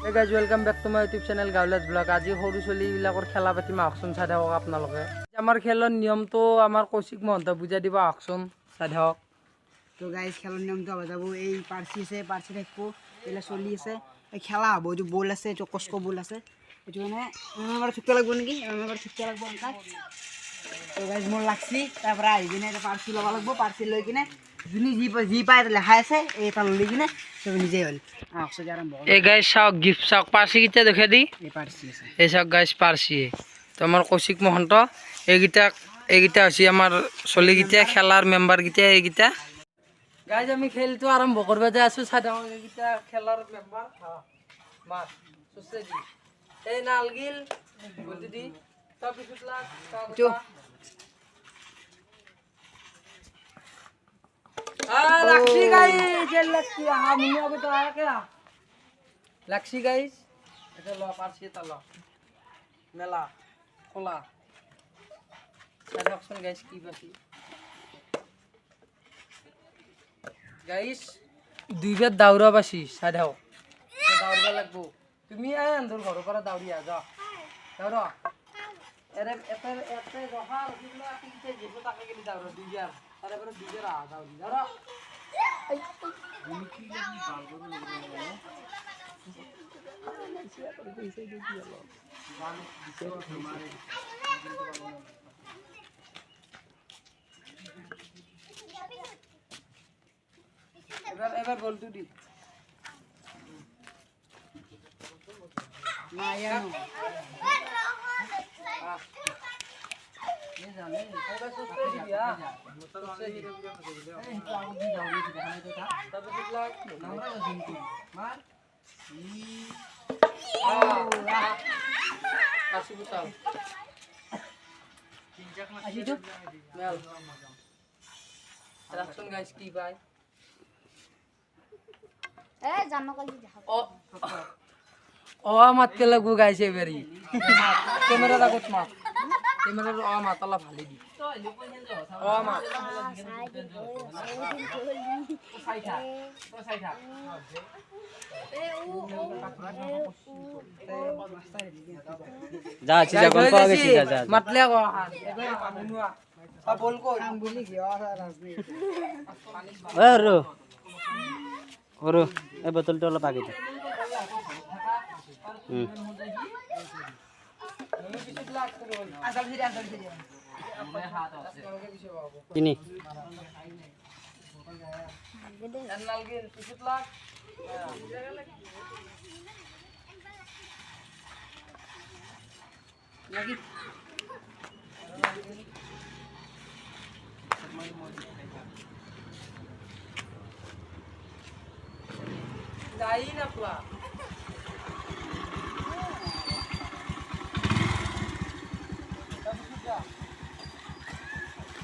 Hey guys, welcome back to my YouTube channel Gavlas Vlog. আজি সৰু ছোৱালীবিলাকৰ খেলা পাতিম আহকচোন চাই থাকক আপোনালোকে। আমাৰ খেলৰ নিয়মটো আমাৰ কৌশিক মহন্ত বুজাই দিব আহকচোন চাই থাকক। তো গাইজ খেলার নিয়মটা বাজাবো এই পার্সি আছে পার্সি থাকবো এগুলো চলি আছে এই খেলা হবো যে বল আছে কস্ক বল আছে এইটো মানে এমাৰ ছুটে লাগবো নেকি এমাৰ ছুটে লাগবো এনেকা তো গাইজ মোৰ লাগছি তাৰপৰা আহি কিনে এটা পাৰ্চি ল'ব লাগবো পাৰ্চি লৈ কিনে যোনে যি পায় লেখাই আছে এইটা লৈ কিনে সব নিজেই হ'ল আহকচোন আৰম্ভ কৰোঁ। এই গাইজ চাওক গিফ্ট চাওক পাৰ্চি কেইটা দেখুৱাই দি এই পাৰ্চি আছে এই চাওক গাইজ পাৰ্চি তো আমাৰ কৌশিক মহন্ত এইকেইটা হৈছে আমাৰ ছোৱালীকেইটা খেলাৰ মেম্বাৰকেইটা এইকেইটা গাইজ আমি খেলটো আৰম্ভ কৰিব যাই আছোঁ চাই থাকক এইকেইটা খেলাৰ মেম্বাৰ মাছ চুচে দি এই নালগিল গতি দি তাৰপিছত এইটো লাক্সি গাইজ লাক্সি মুনি আগে তো আয়া কে লাক্সি গাইজ এটা ল পারছি এটা ল মেলা খোলা অপশন গাইজ কি বাকি গাইজ দুইবার দাউরা বাসি সাধাও দাউরবা লাগবো তুমি আয় আন্দর ঘর পৰা দাউরিয়া যা দাউরা এরে এতে এতে রহা রহিলা তিনটে যেতে টাকা গেলি দাউরা দুইবার তারপরে দুইবার আ দাউরি দাউরা তুমি কি লাগি গাল করে লাগবে এবার বল তুই না ইয়ানো ये जाने एবার সুস্থ দিয়া সুস্থ দি এই চাউ দি দাউরি দেখাই তো था तब दिखला हमरा जिंकी मार আসি বুতাও আসি তো মেল রাখছন গাইস কি ভাই এ জানো কালি দেখা ও মাতকে লাগু গাইস এবারে ক্যামেরা রাখছ মা ক্যামেরার ও মাতালা ভালি দি ও মা যা আছি যা গল্প আগে যা যা মাতলে গো এবার আমনুয়া বল কো নাম বলি কি রাজনীতি ওরো ওরো এই বোতলটা অলপ আগে দে আসল সিরি চিনি নালগিল পিছত লাগ লাগি যাই না পুয়া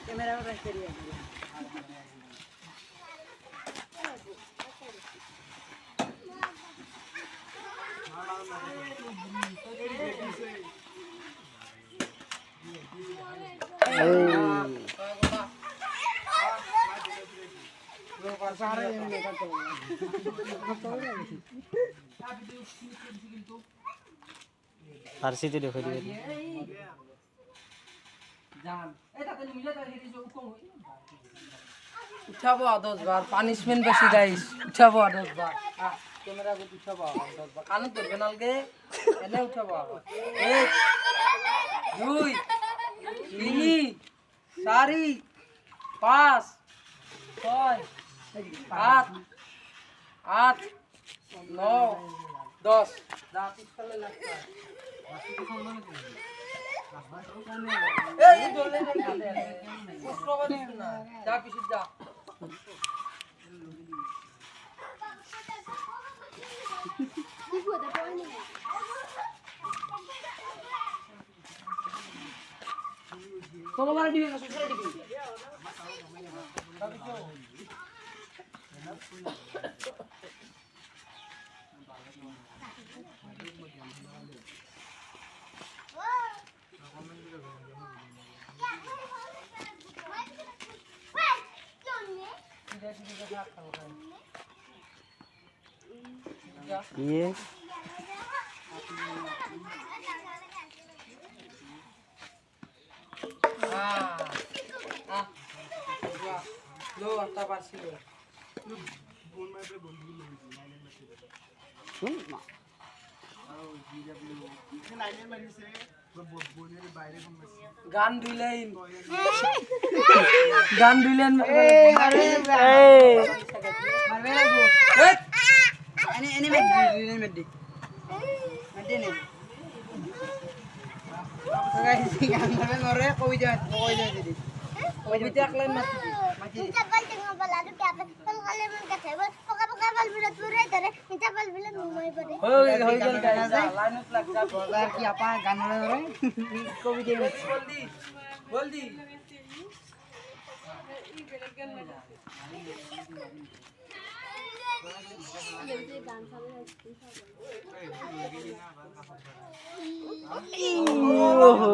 ক্যামেরা রাখতে দিই ফার্সিতে দেখো দিবে জান এটা তাহলে মিলা তাহলে এই যে উকম হই উঠাবো 10 বার পানিশমেন্ট বেশি গাইস উঠাবো 10 বার ক্যামেরা গো উঠাবো 10 বার কানে ধরবে নালগে এনে উঠাবো 1 2 3 4 5 6 7 8 9 10 দাঁত ইসলে লাগছে এই দলে রে খালে পুষ্পবাদী না যা পিছে যা তোমরা মানে দিবে না সুসরে দিবে ये লো একটা পারছি লো গান দিলেন গান দিলেন মারবে লাগবো এনে এনে মেডি নে গান মারবে নরে কবিতা দিদি কবিতা এক লাইন মারছি মাটি Minta tengah baladu ke apa? Kalau kalian minta tebal, pokok bal bilat burai tere. Minta bal bilat mumai pada. হই গেল গাইস লাইনত লাগ যা বাজার কি আপা গান নরে কবিতা জলদি জলদি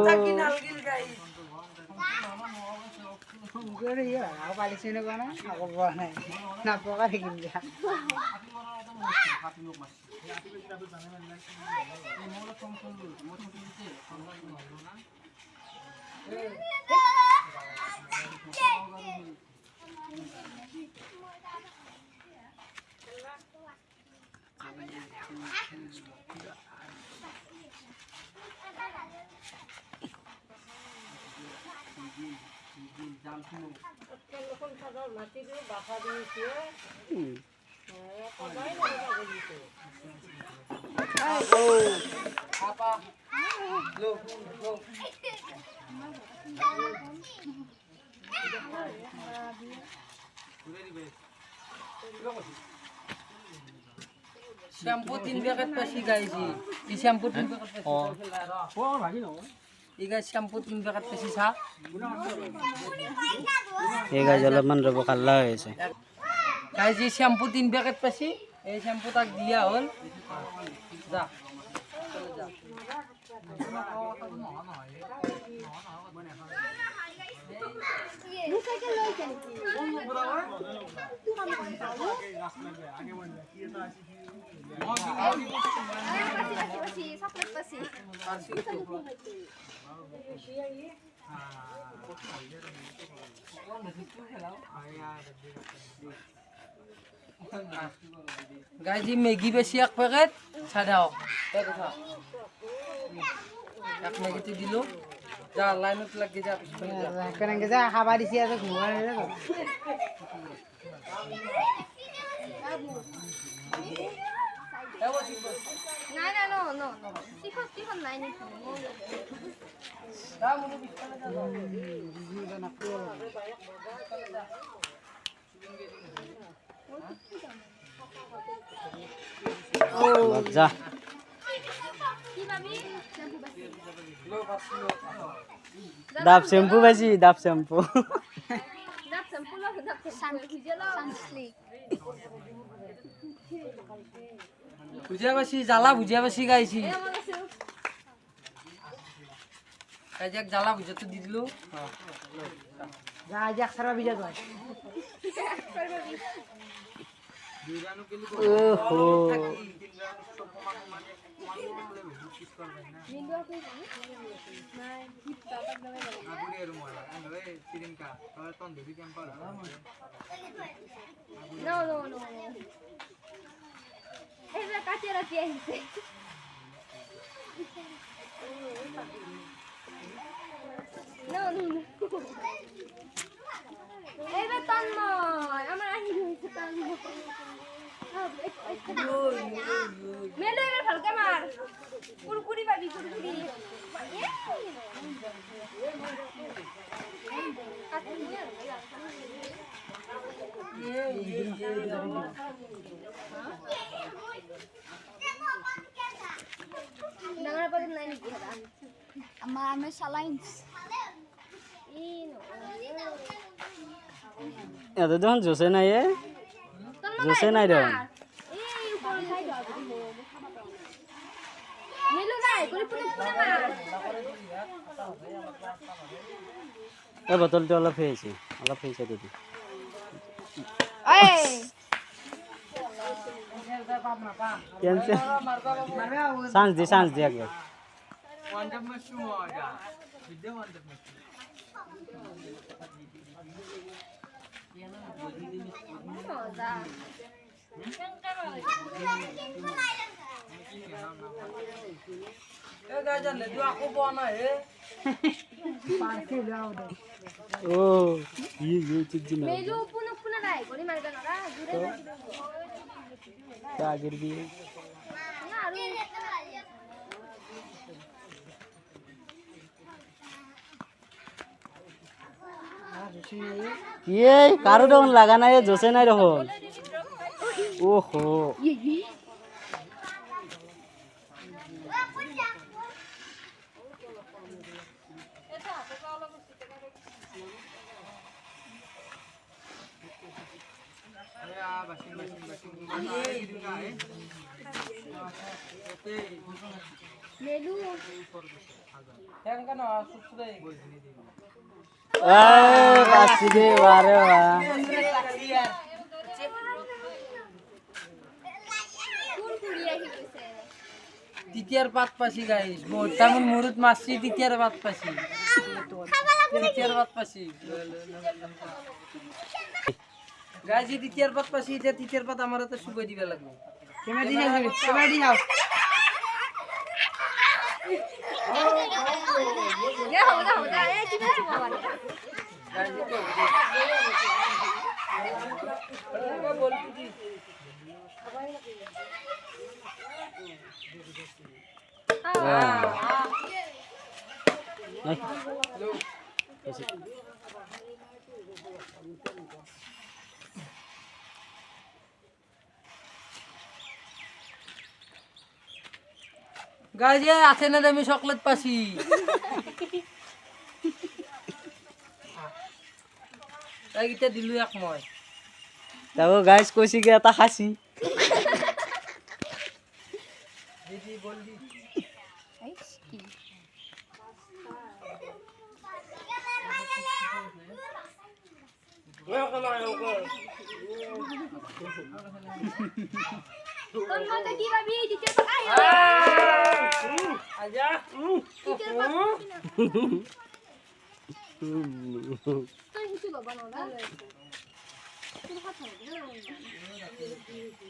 থাকি নালগিল গাইস মুখের ইয়ে আর পালিছে না কোনা আকব নাই না পকা দেখিম যা আপা লো লো শ্যাম্পু 3 প্যাকেট পাছি গাইছি এই শ্যাম্পু 3 প্যাকেট পাছি ও ভাগি ন এই গাইস শ্যাম্পু 3 প্যাকেট পাছি সা এই গাছ অলপমান ৰ'ব কাল্লা হৈ আছে গাইস এই শ্যাম্পু 3 প্যাকেট পাছি এই শ্যাম্পু তাক দিয়া হল যা गाइस ये मैगी बेसी एक पैकेट छाड़ाओ एक मैगी तो दिलो जा लाइन में लग जा কেনেকে যা খাবার দিছি আছে ঘুমাই রে No, no, no, no, no. Sifon lain itu. যা Ki babi? Shampoo basi. ডাব শ্যাম্পু পাইছি ডাব shampoo Dap shampoo lo, dap shampoo. Hije lo. Sunslick. भुजिया बसी जाला भुजिया बसी गाइसी Eh, mau kasih. गाइस एक जाला भुजिया तो दी दिलो যা যা খারাপ বিজা যায় ওহো Minggu aku ini. Nah, kita tak namanya. No, no, no. Esa cachera piense. No, no, no. Esa tan mo. Amar ahi hoise tan mo. Melo eber halka mar. Kurkuri babi kurkuri. Dengar apa tuh nanya dia? Ama salahin. Ini. এত দেখোন Jose নাই এ Jose নাই দেখোন এই উপর খাই দাও মিলু নাই করে পুরো পুরো মার এই বোতলটো অলপ হয়েছে দিদি এই কেনছে মারবা বাবু চান্স দি আগে ওয়ান টাইম মারছু মজা ভিডিও ওয়ান টাইম মারছু এ গাজা লে দু আকো বনা হে ও ये चीज ना মেলু পুনঃ পুনঃ নাই গনি মারবে না দূরে आगे भी না আর ये कारो डाउन लगाना है जोसे नहीं रहो ओहो মেলু হ্যাং কেন সুসুরে ए बासी दे वारे वाह কোন কুড়িয়া কি কইছে তৃতীয়ার পাত পাশি গাইস তেমন মুরুত মাসি তৃতীয়ার পাত পাশি তৃতীয়ার পাত পাশি গাইজি তৃতীয়ার পাত পাশি এটা তৃতীয়ার পাত আমার তো সুগই দিবে লাগবে ক্যামেরা দি যাও ক্যামেরা দি যাও হো এ কি করছ বাবা গাইজি তো বলতি কি গাইজি আছে না আমি চকলেট পাছি এইটা দিলু এক মই देखो गाइस कोसी गया था खासी দিদি বলদি তোর মতে কি ভাবি দিতে পাই আজা দিতে পাই তুই কিছু বাবা না তুই হাত ধরে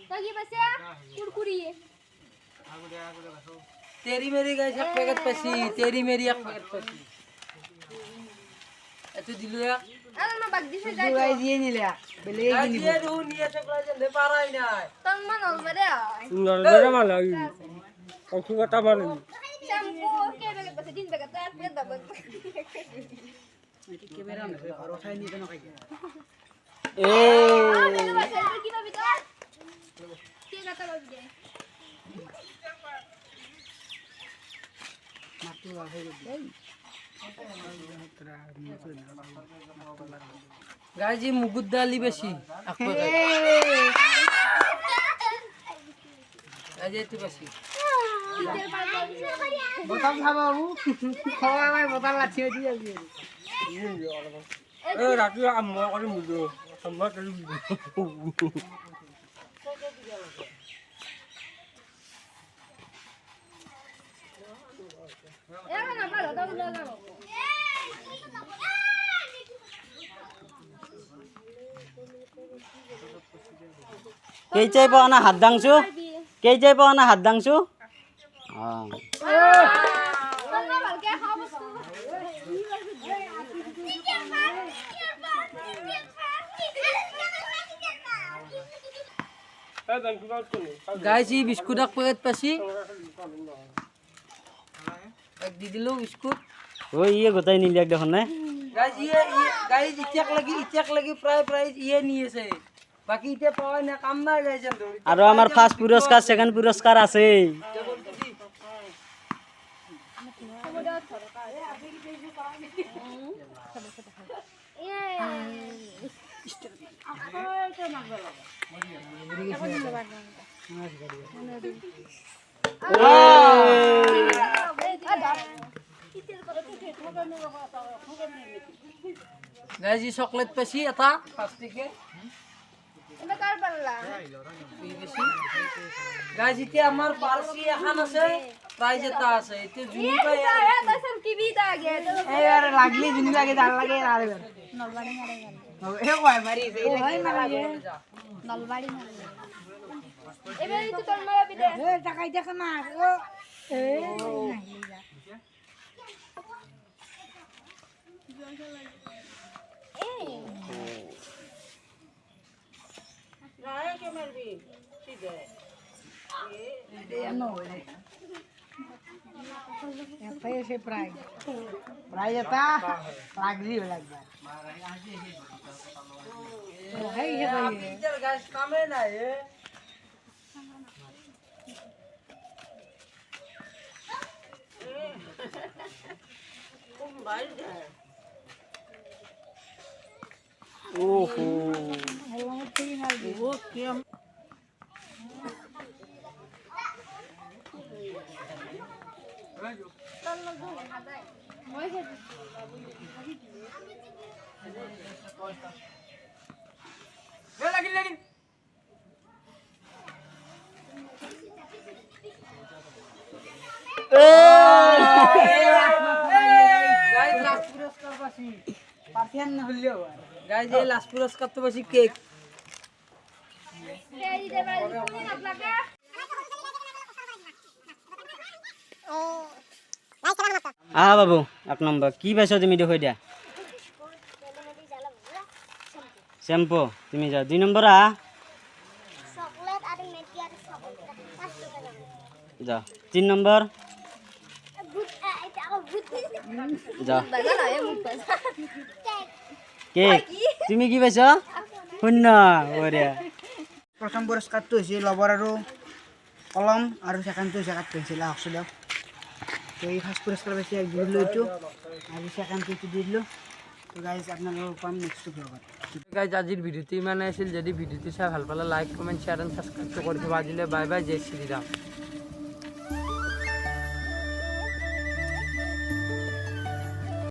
তো কি বাসে কুরকুরি तेरी मेरी गाइस एक पैकेट पासी तेरी मेरी एक पैकेट पासी এতো দিলু এক আর না বাগ দিছে যাই গাইস দিয়ে নিলে বেলে গাইজি রু নিয়ে চকলেট দে পারাই নাই তোর মন অলরে नरदरा माला कौन का मालूम শ্যাম্পু কে বেগে বাসে দিন বেগে তার পে দাব ক্যামেরা না আর উঠাই নি কেন কাই ए কি ভাবি তোর কে কথা ভাবি দে মাত্র হয়ে গেল গাইজি মুগুদ্দালি বেশি এক প্যাকেট গাইজি এত বেশি বোতল খাবো বাবু খাওয়া ভাই বোতল লাছিয়ে দিয়ে আসবি ए रात को अम्मा को मुझे अम्मा कर এরা না ভালো দাও দাও कई चाय पाना हाथ दांगसु कई चाय पाना हाथ दांगसु हां তোর না ভালকে খাও বস্তু গাইজি বিস্কুট এক প্যাকেট পাছি এক দি দিলো বিস্কুট ओ ये গোটাই নিলি এক দেখুন না গাইজি গাইজ ইতিয়াক লাগি প্রায় ইয়ে নিয়েছে বাকি ইতে পাওয়া না কাম না গাইছে আর আমার ফার্স্ট পুরস্কার সেকেন্ড পুরস্কার আছে গাইজি চকলেট পাছি এটা ফার্স্ট থেকে গাইজ এতিয়া আমাৰ পাৰ্চি এখন আছে প্ৰাইজ এটা আছে এতিয়া জুনি পাই এইবাৰ লাগলি যোন লাগে ডাল লাগে আৰু এই কয় মাৰি আছে এই মাৰা নলবাৰী এই টাকাই দেখা না ও প্রাইজ এটা লাগলি লাগবে গাইজ কামে নাই ওহো গাইজ লাস্ট পুরস্কার পাছি পার্সিয়ান হলেও গাইজ এই লাস্ট পুরস্কার তো পাছি কেক বাবু 1 নম্বৰ কি পাইছ তুমি দেখুৱাই দিয়া শ্যাম্পু তুমি যা 2 নম্বৰ চকলেট আৰু মেগী আৰু চকলেট 5 টকা যা 3 নম্বৰ যা কেক তুমি কি পাইছ শূন্য বঢ়িয়া প্ৰথম পুৰস্কাৰটো হৈছে লবৰ আৰু কলম আৰু সেকেণ্ডটো হৈছে কাঠ পেঞ্চিল আহকচোন দিয়ক তো এই ফাৰ্ষ্ট পুৰস্কাৰ পাইছে এক দিলোঁ এইটো আৰু সেকেণ্ডটো এইটো দি দিলোঁ তো গাইজ আপোনালোকক পাম নেক্সট ব্লগত গাইজ আজিৰ ভিডিঅ'টো ইমানেই আছিল যদি ভিডিঅ'টো চাই ভাল পালে like comment share and subscribe কৰি থ'ব আজিলৈ বাই বাই জয় শ্ৰীৰাম